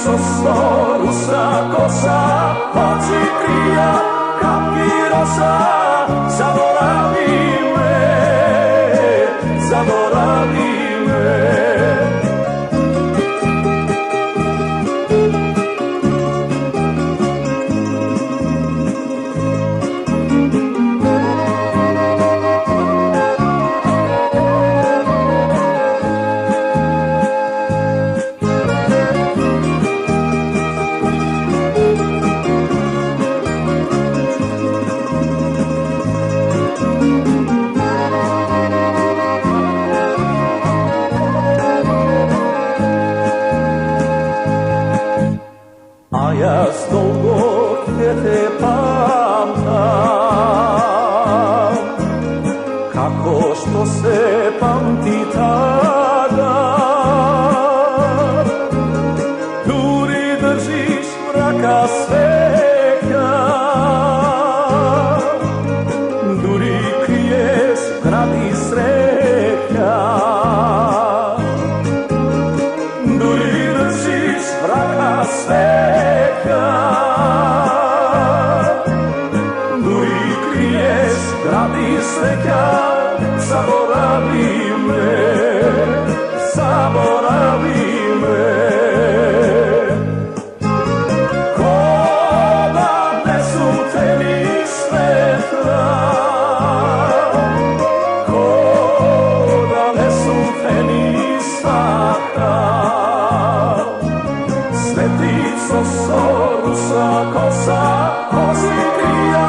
Sosso, russa kosa, oči krija, kapki rosa, zaboravi me, zaboravi me. A ja dolgo te pamtam, kako što se pamti tada. Duri držiš mraka sveka, duri kriješ gradi sreća. Duri držiš mraka sveka, duri kriješ gradi sreća. Zaboravi me, zaboravi me. Ko da nesu te ni svetla, ko da nesu te ni saka. Svetico sorusa kosa, oči krija,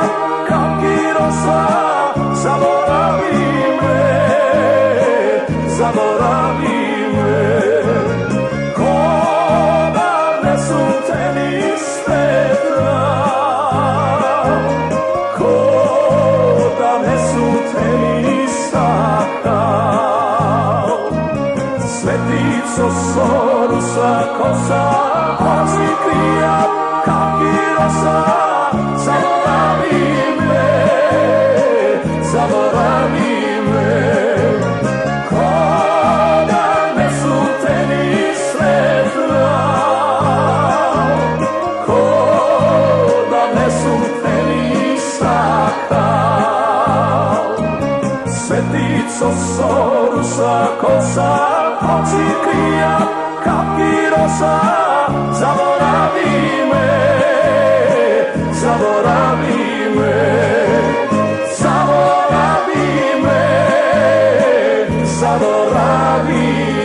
kapki rosa, zaboravi me, zaboravi me. Ko da nesu te ni svetla, ko da nesu te ni saka. Svetico sorusa kosa, oči krija, kapki rosa, zaboravi me, zaboravi me. Ko da nesu te ni svetla, ko da nesu te ni saka. Svetico sorusa kosa, oči krija, kapki rosa, zaboravi me, zaboravi me, zaboravi me, zaboravi me.